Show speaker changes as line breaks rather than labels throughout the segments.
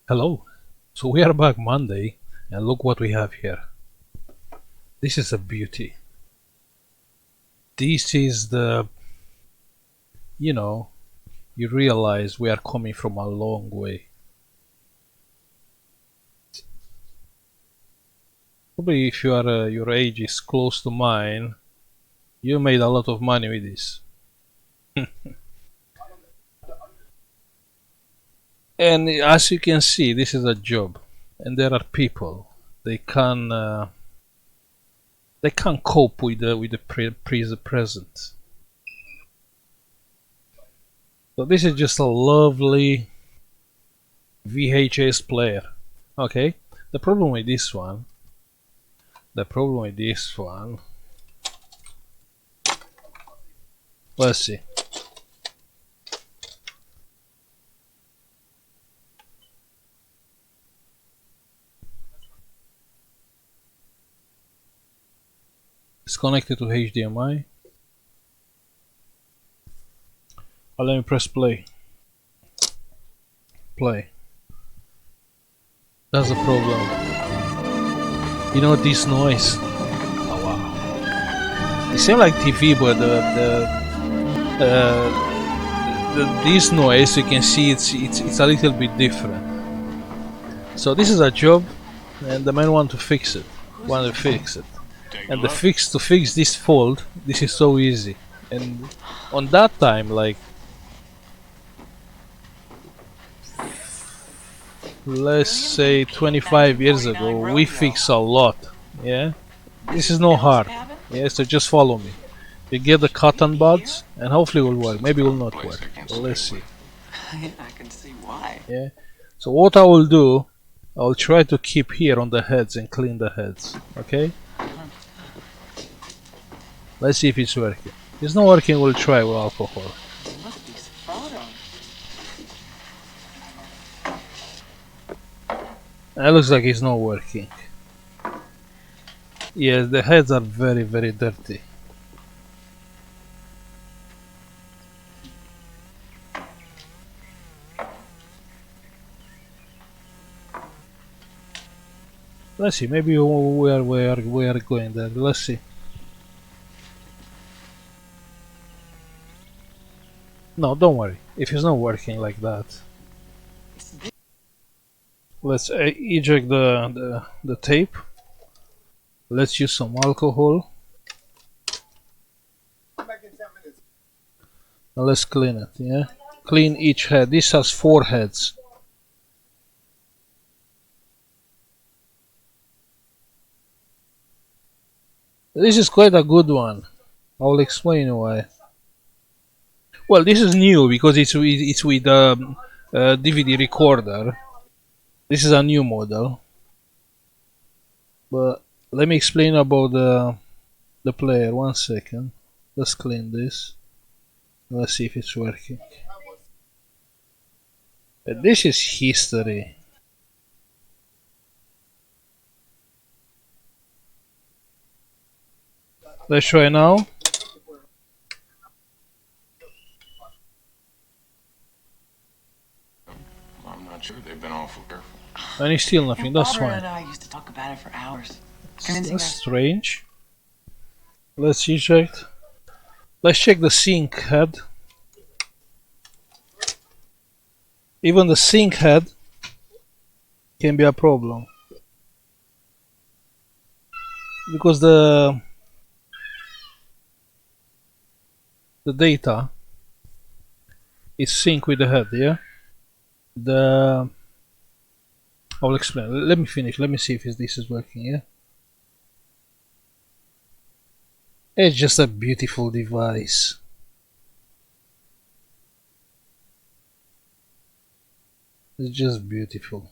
Hello. So we are back Monday, and look what we have here. This is a beauty. This is you know, you realize we are coming from a long way. Probably if your age is close to mine, you made a lot of money with this. And as you can see, this is a job, and there are people they can they can't cope with the present. So this is just a lovely VHS player. Okay, the problem with this one, the problem with this one, let's see. It's connected to HDMI. Let me press play. Play. That's the problem. You know this noise? Oh wow! It seems like TV, but this noise you can see it's a little bit different. So this is a job, and the man want to fix it. Want to fix it, and the fix to fix this fault. This is so easy, and on that time, like let's say 25 years ago, we fix a lot. Yeah, this is no hard. Yeah, so just follow me. You get the cotton buds, and hopefully it will work. Maybe it will not work. Well, let's see.
I can see why.
Yeah. So what I will do, I'll try to keep here on the heads and clean the heads. Okay. Let's see if it's working. If it's not working, we'll try with alcohol.
Look at these photos.
It looks like it's not working. Yes, the heads are very, very dirty. Let's see, maybe we are going there. Let's see. No, don't worry. If it's not working like that, let's eject the tape. Let's use some alcohol. Now let's clean it. Yeah, clean each head. This has 4 heads. This is quite a good one. I'll explain why. Well, this is new because it's with DVD recorder. This is a new model. But let me explain about the player. 1 second. Let's clean this. Let's see if it's working. This is history. Let's try now.
I'm not sure. They've been awful careful.
And it's still nothing. That's
Barbara
fine.
and I used to talk about it for hours.
That's strange. Let's eject. Let's check the sink head. Even the sink head can be a problem because the data is sync with the head. Yeah. I'll explain. Let me finish. Let me see if this is working. Yeah. It's just a beautiful device. It's just beautiful.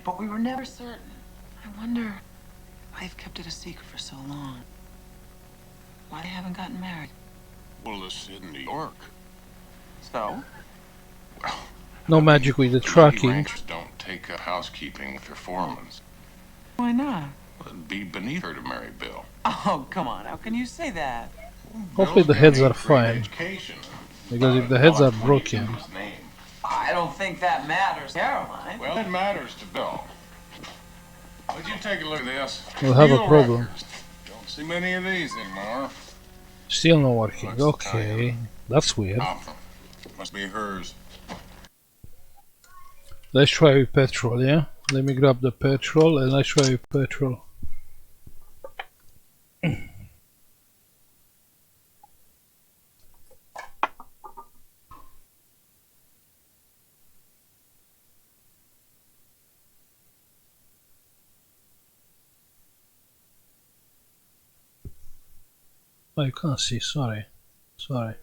But we were never certain. I wonder why you've kept it a secret for so long. Why they haven't gotten married.
Well, this in New York.
So?
No magic with the
Maybe
tracking.
ranchers don't take up housekeeping with their foremans.
Why not?
It'd be beneath her to marry Bill.
Oh, come on. How can you say that?
Hopefully
Bill's
the
got
heads
an
are
eighth-grade
fine.
education.
Because if the heads are
$1.22
broken,
his name.
I don't think that matters, Caroline.
Well, it matters to Bill. Would you take a look at this?
we'll have a
Real
problem.
records. Don't see many of these anymore.
Still not working.
Looks
Okay,
Italian.
that's weird.
Opera. Must be hers.
Let's try with petrol, yeah? Let me grab the petrol and let's try with petrol. Oh, you can't see, sorry. Sorry.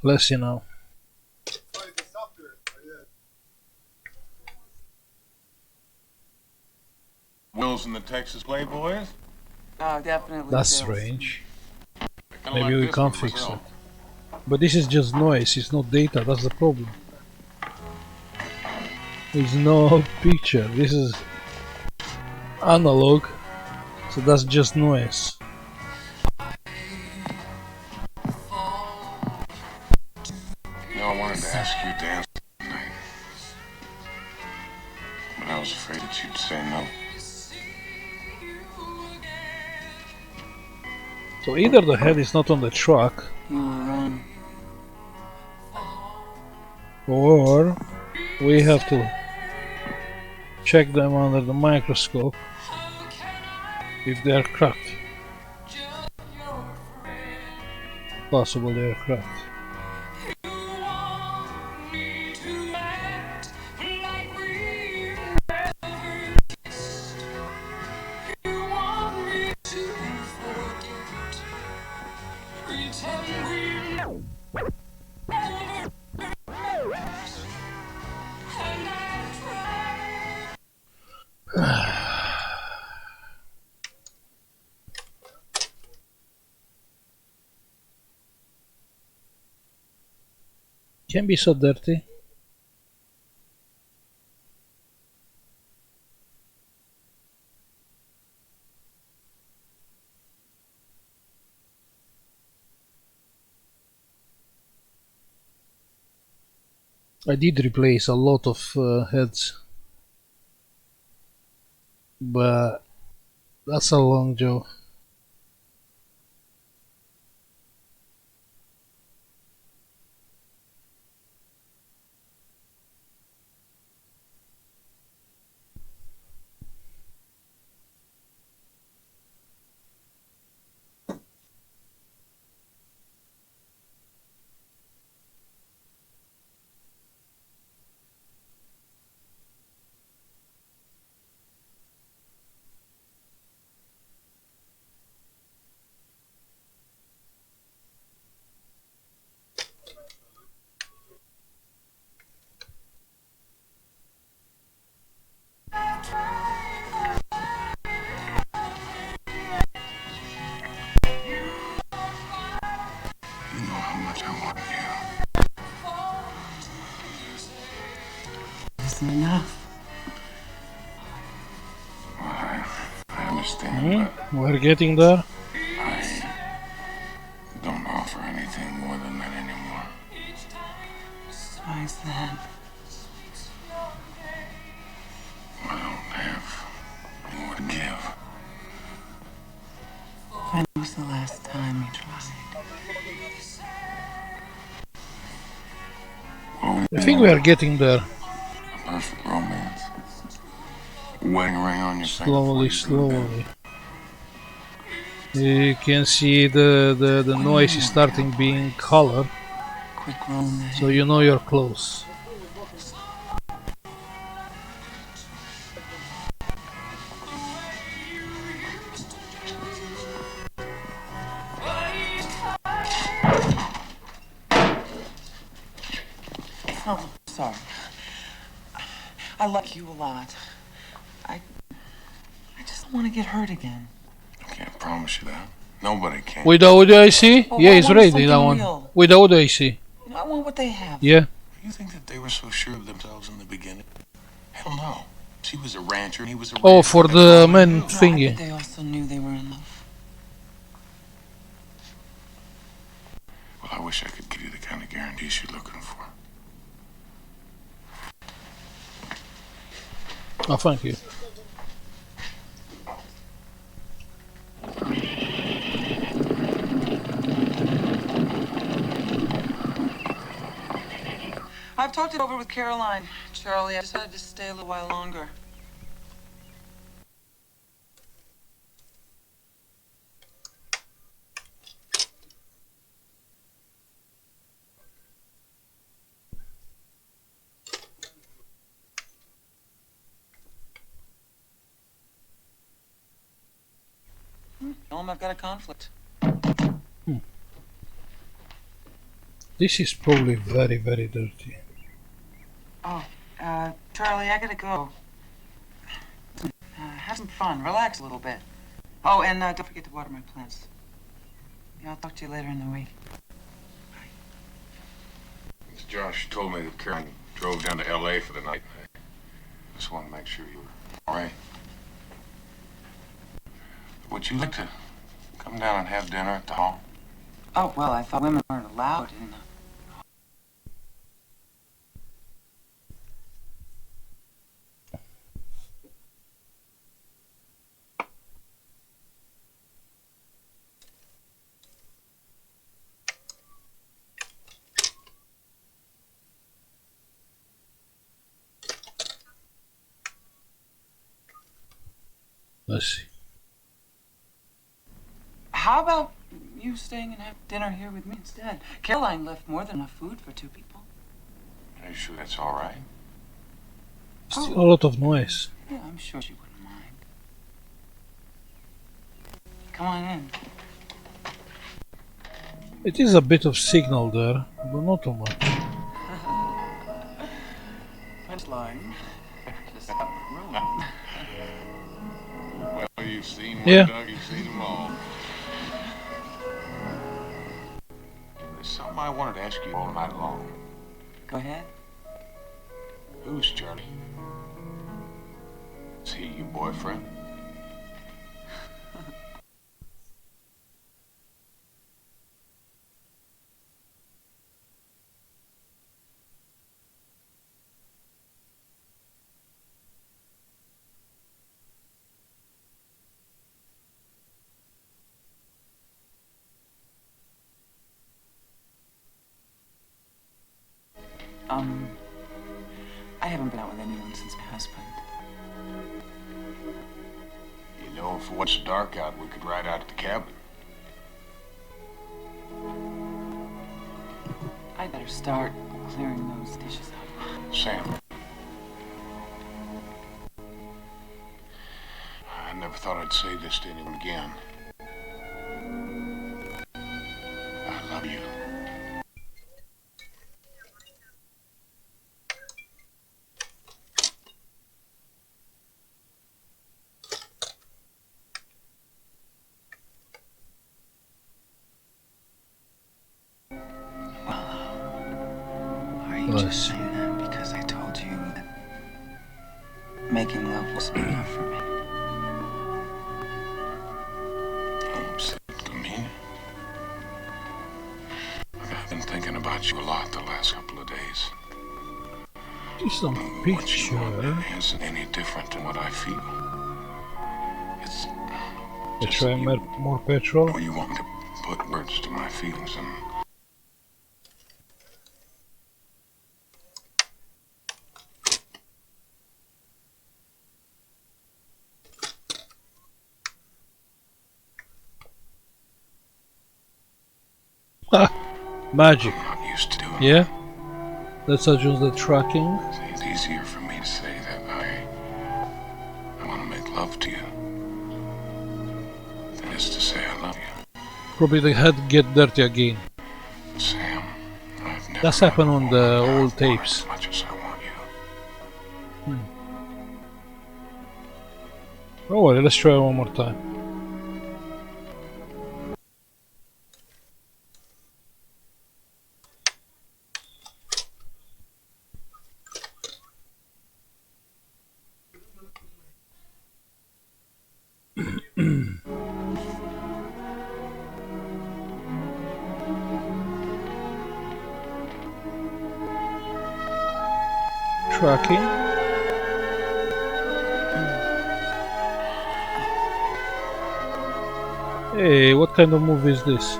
Let's see now.
Wills and the Texas Playboys?
Oh, definitely.
That's
Bill's.
strange.
Kinda
Maybe
like
we
this
can't
one
fix
myself.
it. But this is just noise, it's not data, that's the problem. There's no picture, this is analog, so that's just noise.
You know, I wanted to ask you to dance tonight. But I was afraid that you'd say no.
So either the head is not on the truck,
You will run.
or we have to check them under the microscope if they are cracked. Possible they are cracked. Can be so dirty. I did replace a lot of heads, but that's a long job.
You know how much I want you.
Isn't enough.
I understand, but
We're getting there.
I don't offer anything more than that anymore.
Why's that?
I don't have more to give.
When was the last time you tried?
I think we are getting there.
A perfect romance. Wedding ring on your finger.
Slowly,
before you go to bed.
slowly. You can see the noise is starting being color,
Quick roll in the
so
hay.
you know you're close.
Oh, sorry. I like you a lot. I just don't want to get hurt again.
I can't promise you that. Nobody can.
With the audio AC?
Well,
Yeah,
I
it's
want
ready,
something
that one.
real.
With the audio AC.
You know, I want what they have.
Yeah.
You think that they were so sure of themselves in the beginning? Hell no. She was a rancher and he was a rancher.
Oh, for
That's
the
all they
men
knew.
No, I
thingy.
bet they also knew they were in love.
Well, I wish I could give you the kind of guarantees you're looking for.
Oh, thank you.
I've talked it over with Caroline. Charlie, I decided to stay a little while longer. Tell him I've got a conflict.
This is probably very, very dirty.
Oh, Charlie, I gotta go. Have some fun. Relax a little bit. Oh, and don't forget to water my plants. Yeah, I'll talk to you later in the week.
It's Josh told me that Karen drove down to L.A. for the night. I just wanted to make sure you were all right. Would you like to come down and have dinner at the hall?
Oh, well, I thought women weren't allowed in the...
Let's see.
How about you staying and have dinner here with me instead? Caroline left more than enough food for 2 people.
Are you sure that's all right?
Still a lot of noise.
Yeah, I'm sure she wouldn't mind. Come on in.
It is a bit of signal there, but not too much.
Punchline. Just room.
Well, you've seen one,
Yeah.
Doug. You've seen them all. There's something I wanted to ask you all night long.
Go ahead.
Who's Charlie? Is he your boyfriend?
I haven't been out with anyone since my husband.
You know, if it was dark out, we could ride out to the cabin.
I'd better start clearing those dishes out.
Sam. I never thought I'd say this to anyone again. I love you.
Are you
Let's
just
see.
saying that because I told you that making love wasn't enough for me?
I mean, I've been thinking about you a lot the last couple of days.
This is some
What you want
picture.
isn't any different than what I feel. It's
Let's
just
try
that
more petrol.
well, you want me to put words to my feelings, and
Magic.
I'm not used to doing
Yeah?
that.
Let's adjust the tracking.
See, it's easier for me to say that I want to make love to you than it is to say I love you.
Probably the head get dirty again.
Sam, I've never
That's happened
loved
on
a
the
woman
old
I've wanted
tapes.
as much as I want you.
Oh well, let's try one more time. Tracking. Hey, what kind of movie is this?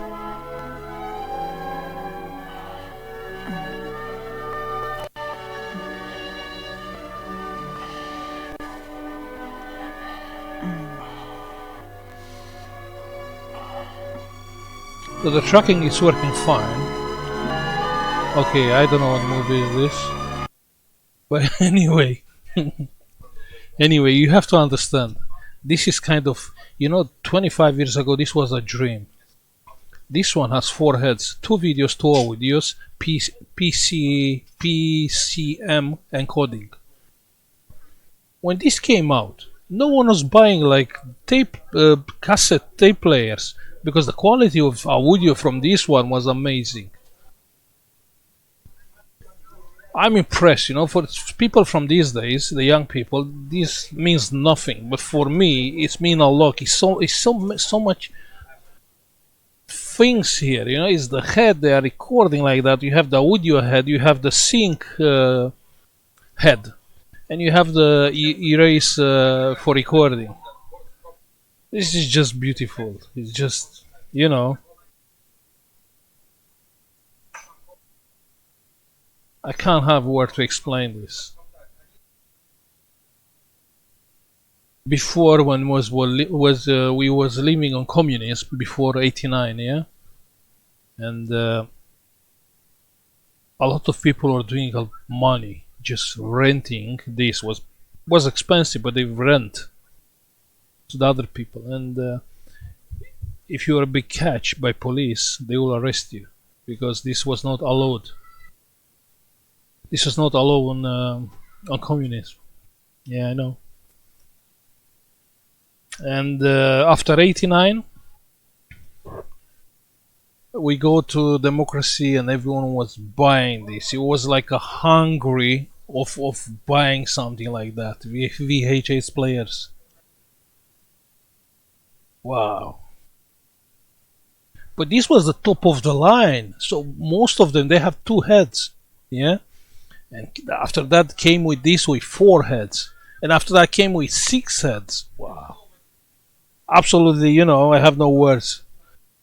So the tracking is working fine. Okay, I don't know what movie is this. But anyway, anyway, you have to understand. This is kind of, 25 years ago, this was a dream. This one has 4 heads, 2 videos, 2 audios, PCM encoding. When this came out, no one was buying like cassette tape players because the quality of audio from this one was amazing. I'm impressed, for people from these days, the young people, this means nothing. But for me, it's mean a lot. It's so much things here. It's the head they are recording like that. You have the audio head, you have the sync head, and you have the erase for recording. This is just beautiful. It's just, I can't have word to explain this. Before, when we was living on communism before '89, yeah, and a lot of people were doing money just renting. This was expensive, but they rent to the other people, and if you are a big catch by police, they will arrest you because this was not allowed. This was not allowed on communism. Yeah, I know. And after '89, we go to democracy, and everyone was buying this. It was like a hungry of buying something like that. VHS players. Wow. But this was the top of the line. So most of them, they have 2 heads. Yeah. And after that came with this with 4 heads. And after that came with 6 heads. Wow. Absolutely, I have no words.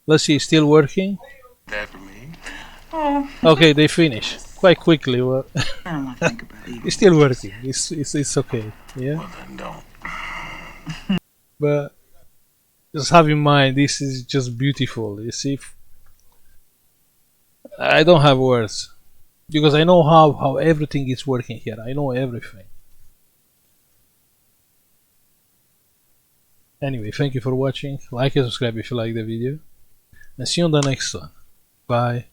Let's see, still working?
That for me?
Oh,
Okay, they finish quite quickly. Well,
I don't want to think about it.
it's still working. It's okay. Yeah.
Well, then don't.
But just have in mind, this is just beautiful. You see, I don't have words because I know how everything is working here. I know everything. Anyway, thank you for watching. Like and subscribe if you like the video, and see you on the next one. Bye.